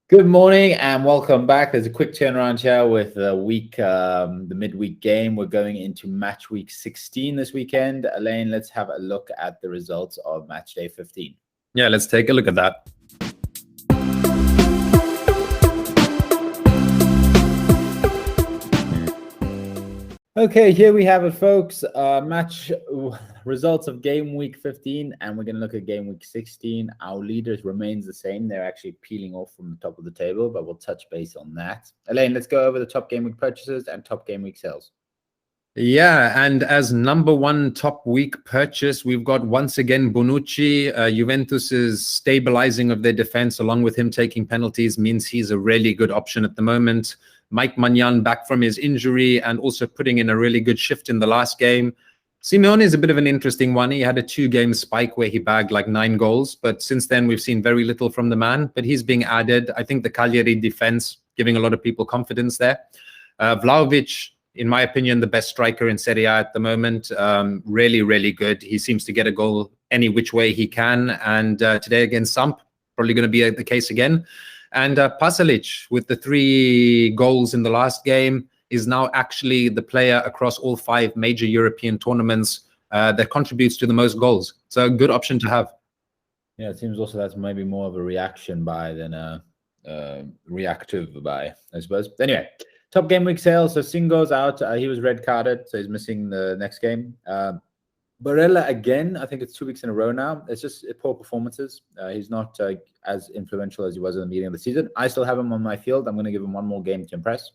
Good morning and welcome back. There's a quick turnaround here with the midweek game. We're going into match week 16 this weekend. Elaine, let's have a look at the results of match day 15. Yeah, let's take a look at that. Okay, here we have it, folks. Results of game week 15, and we're going to look at game week 16. Our leaders remains the same. They're actually peeling off from the top of the table, but we'll touch base on that. Elaine, let's go over the top game week purchases and top game week sales. Yeah, and as number one top week purchase, we've got once again Bonucci. Juventus's stabilizing of their defense, along with him taking penalties, means he's a really good option at the moment. Mike Maignan back from his injury and also putting in a really good shift in the last game. Simeone is a bit of an interesting one. He had a 2-game spike where he bagged like 9 goals, but since then we've seen very little from the man, but he's being added. I think the Cagliari defense giving a lot of people confidence there. Vlahovic, in my opinion, the best striker in Serie A at the moment. Really, really good. He seems to get a goal any which way he can. And today against Samp, probably going to be the case again. And Pasalic, with the 3 goals in the last game, is now actually the player across all 5 major European tournaments that contributes to the most goals. So a good option to have. Yeah, it seems also that's maybe more of a reaction buy than a reactive buy, I suppose. Anyway. Top game week sales. So Singo's out. He was red carded, so he's missing the next game. Barella again. I think it's 2 weeks in a row now. It's just poor performances. He's not as influential as he was in the beginning of the season. I still have him on my field. I'm going to give him one more game to impress.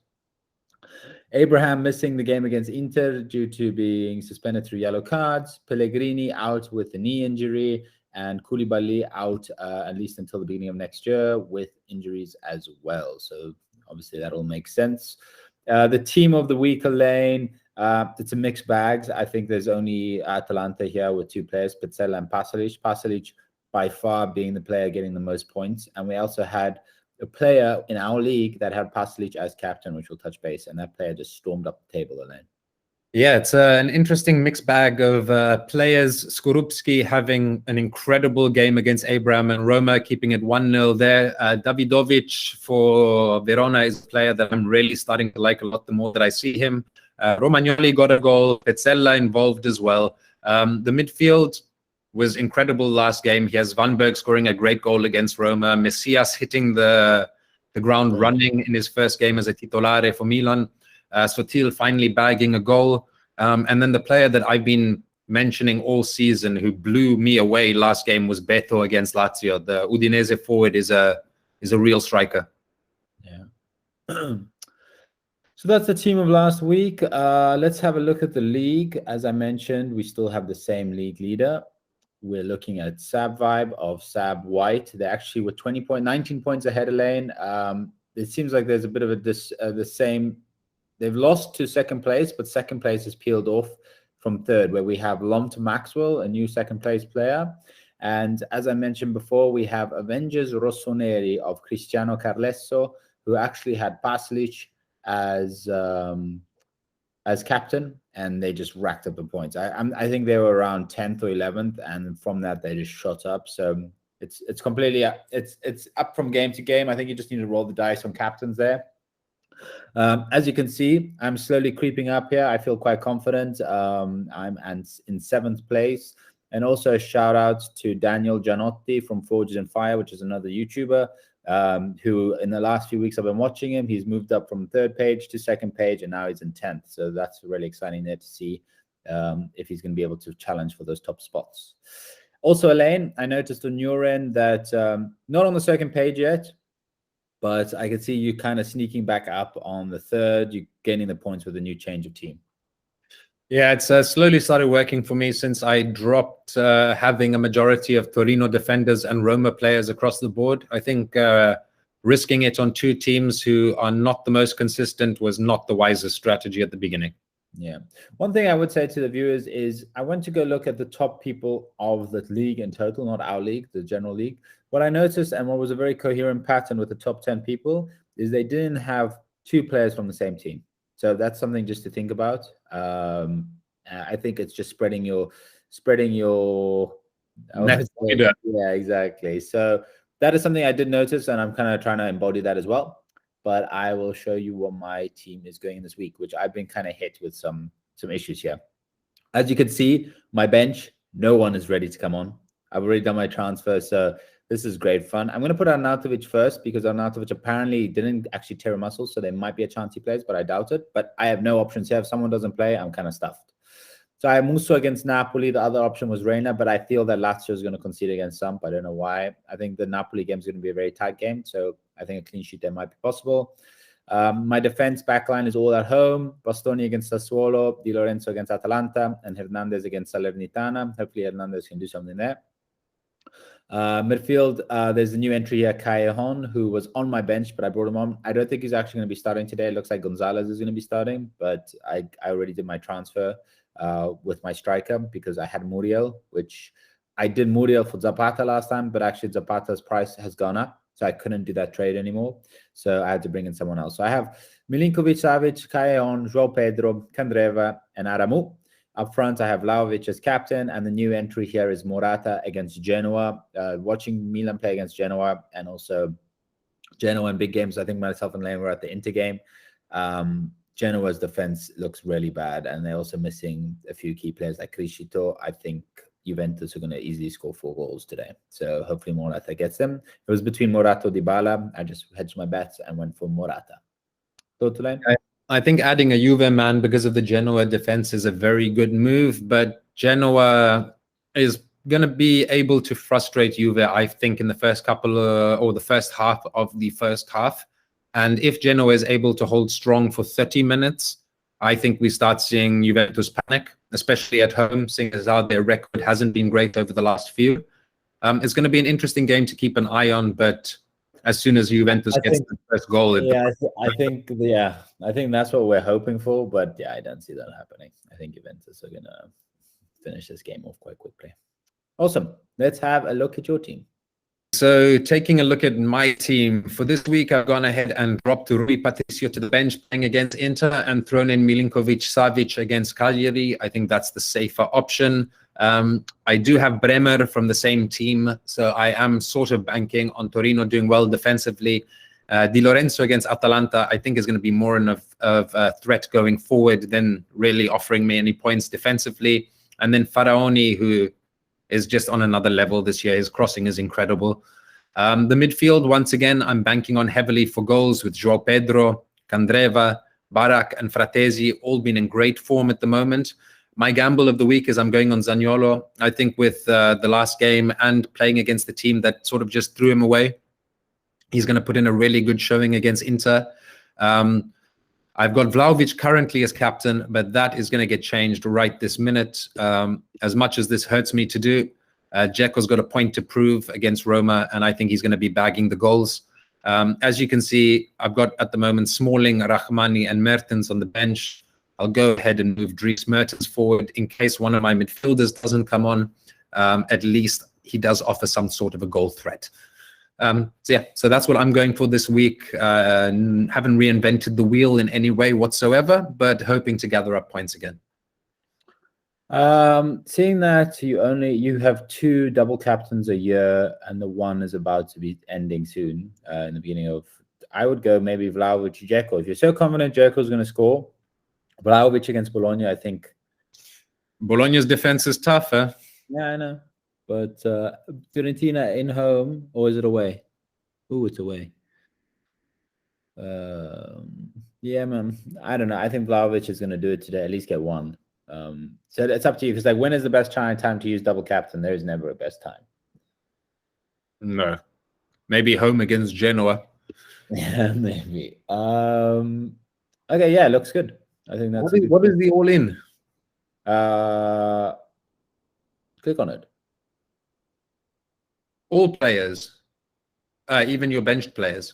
Abraham missing the game against Inter due to being suspended through yellow cards. Pellegrini out with a knee injury. And Koulibaly out at least until the beginning of next year with injuries as well. So obviously, that all makes sense. The team of the week, Elaine, it's a mixed bag. I think there's only Atalanta here with 2 players, Pizzella and Pasalic. Pasalic by far being the player getting the most points. And we also had a player in our league that had Pasalic as captain, which we'll touch base. And that player just stormed up the table, Elaine. Yeah, it's an interesting mixed bag of players. Skorupski having an incredible game against Abraham and Roma, keeping it 1-0 there. Davidovic for Verona is a player that I'm really starting to like a lot the more that I see him. Romagnoli got a goal. Pezzella involved as well. The midfield was incredible last game. He has Vanberg scoring a great goal against Roma. Messias hitting the ground running in his first game as a titolare for Milan. Sotil finally bagging a goal. And then the player that I've been mentioning all season who blew me away last game was Beto against Lazio. The Udinese forward is a real striker. Yeah. So that's the team of last week. Let's have a look at the league. As I mentioned, we still have the same league leader. We're looking at Sab Vibe of Sab White. They actually were 19 points ahead of Lane. It seems like there's a bit of the same. They've lost to second place, but second place is peeled off from third, where we have Lomt Maxwell, a new second place player. And as I mentioned before, we have Avengers Rossoneri of Cristiano Carlesso, who actually had Pasalic as captain, and they just racked up the points. I think they were around 10th or 11th, and from that they just shot up. So it's completely it's up from game to game. I think you just need to roll the dice on captains there. As you can see, I'm slowly creeping up here. I feel quite confident. I'm in 7th place. And also a shout out to Daniel Gianotti from Forges and Fire, which is another YouTuber who in the last few weeks I've been watching him. He's moved up from 3rd page to 2nd page, and now he's in 10th. So that's really exciting there to see if he's going to be able to challenge for those top spots. Also, Elaine, I noticed on your end that not on the 2nd page yet, but I could see you kind of sneaking back up on the 3rd. You're gaining the points with a new change of team. Yeah, it's slowly started working for me since I dropped having a majority of Torino defenders and Roma players across the board. I think risking it on 2 teams who are not the most consistent was not the wisest strategy at the beginning. Yeah. One thing I would say to the viewers is I went to go look at the top people of the league in total, not our league, the general league. What I noticed, and what was a very coherent pattern with the top 10 people, is they didn't have 2 players from the same team. So that's something just to think about. I think it's just spreading your. Yeah, exactly. So that is something I did notice, and I'm kind of trying to embody that as well. But I will show you what my team is going this week, which I've been kind of hit with some issues here. As you can see, my bench, no one is ready to come on. I've already done my transfer, so this is great fun. I'm going to put Arnautovic first because Arnautovic apparently didn't actually tear a muscle, so there might be a chance he plays, but I doubt it. But I have no options here. If someone doesn't play, I'm kind of stuffed. So I have Musso against Napoli. The other option was Reina, but I feel that Lazio is going to concede against Samp. I don't know why. I think the Napoli game is going to be a very tight game, so I think a clean sheet there might be possible. My defense backline is all at home. Bastoni against Sassuolo, Di Lorenzo against Atalanta, and Hernandez against Salernitana. Hopefully Hernandez can do something there. Midfield, there's a new entry here, Callejon, who was on my bench, but I brought him on. I don't think he's actually going to be starting today. It looks like Gonzalez is going to be starting, but I already did my transfer with my striker because I had Muriel, which I did Muriel for Zapata last time, but actually Zapata's price has gone up, so I couldn't do that trade anymore. So I had to bring in someone else. So I have Milinkovic, Savic, Callejon, João Pedro, Candreva, and Aramu. Up front, I have Vlahovic as captain, and the new entry here is Morata against Genoa. Watching Milan play against Genoa, and also Genoa in big games. I think myself and Lane were at the Inter game. Genoa's defense looks really bad, and they're also missing a few key players like Criscito. I think Juventus are going to easily score 4 goals today. So hopefully Morata gets them. It was between Morata and Dybala. I just hedged my bets and went for Morata. Totally. I think adding a Juve man because of the Genoa defense is a very good move, but Genoa is going to be able to frustrate Juve, I think, in the first couple or the first half of the first half. And if Genoa is able to hold strong for 30 minutes, I think we start seeing Juventus panic, especially at home, seeing as how their record hasn't been great over the last few. It's going to be an interesting game to keep an eye on, but as soon as Juventus gets the first goal, I think that's what we're hoping for, but yeah, I don't see that happening. I think Juventus are going to finish this game off quite quickly. Awesome. Let's have a look at your team. So taking a look at my team, for this week, I've gone ahead and dropped Rui Patricio to the bench playing against Inter and thrown in Milinkovic Savic against Cagliari. I think that's the safer option. I do have Bremer from the same team, so I am sort of banking on Torino doing well defensively. Di Lorenzo against Atalanta, I think is going to be more of a threat going forward than really offering me any points defensively. And then Faraoni, who is just on another level this year. His crossing is incredible. The midfield, once again, I'm banking on heavily for goals with João Pedro, Candreva, Barak, and Fratesi, all been in great form at the moment. My gamble of the week is I'm going on Zaniolo. I think with the last game and playing against the team that sort of just threw him away, he's going to put in a really good showing against Inter. I've got Vlahovic currently as captain, but that is going to get changed right this minute. As much as this hurts me to do, Dzeko's got a point to prove against Roma, and I think he's going to be bagging the goals. As you can see, I've got at the moment Smalling, Rahmani, and Mertens on the bench. I'll go ahead and move Dries Mertens forward in case one of my midfielders doesn't come on. At least he does offer some sort of a goal threat. So that's what I'm going for this week. Haven't reinvented the wheel in any way whatsoever, but hoping to gather up points again. Seeing that you have 2 double captains a year, and the one is about to be ending soon. In the beginning of, I would go maybe Vlahovic, Dzeko. If you're so confident Dzeko's going to score, Vlahovic against Bologna, I think. Bologna's defense is tough, huh? Yeah, I know. But Fiorentina in home, or is it away? Oh, it's away. Yeah, man. I don't know. I think Vlahovic is going to do it today. At least get 1. So it's up to you. Because like, when is the best time to use double captain? There is never a best time. No. Maybe home against Genoa. Yeah, maybe. Okay, yeah, looks good. I think that's what is the all-in? Click on it. All players, even your benched players.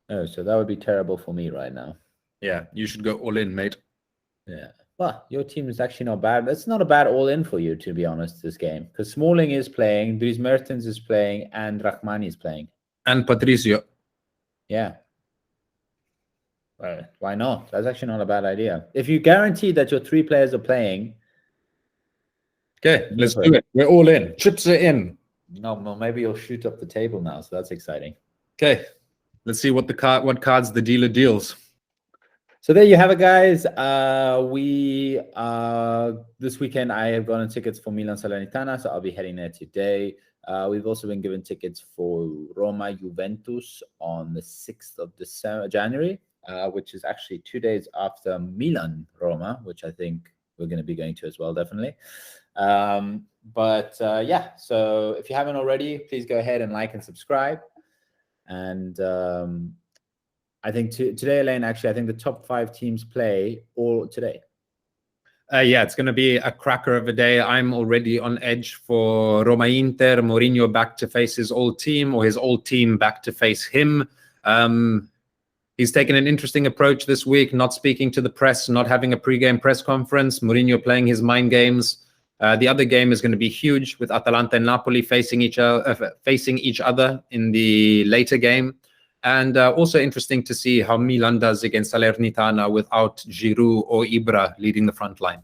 Oh, so that would be terrible for me right now. Yeah, you should go all in, mate. Yeah. Well, your team is actually not bad. It's not a bad all in for you, to be honest, this game. Because Smalling is playing, Dries Mertens is playing, and Rahmani is playing. And Patricio. Yeah. Well, why not? That's actually not a bad idea. If you guarantee that your 3 players are playing. Okay, let's do it. We're all in. Chips are in. No, well, maybe you'll shoot up the table now, so that's exciting. Okay, let's see what cards the dealer deals. So there you have it, guys. This weekend I have gotten tickets for Milan Salernitana, so I'll be heading there today. We've also been given tickets for Roma Juventus on the 6th of January, which is actually 2 days after Milan Roma, which I think we're going to be going to as well, definitely. Yeah, so if you haven't already, please go ahead and like and subscribe. And I think today, Elaine, actually, I think the top 5 teams play all today. Yeah, it's going to be a cracker of a day. I'm already on edge for Roma Inter. Mourinho back to face his old team, or his old team back to face him. He's taken an interesting approach this week, not speaking to the press, not having a pre-game press conference. Mourinho playing his mind games. The other game is going to be huge, with Atalanta and Napoli facing each other in the later game. And also interesting to see how Milan does against Salernitana without Giroud or Ibra leading the front line.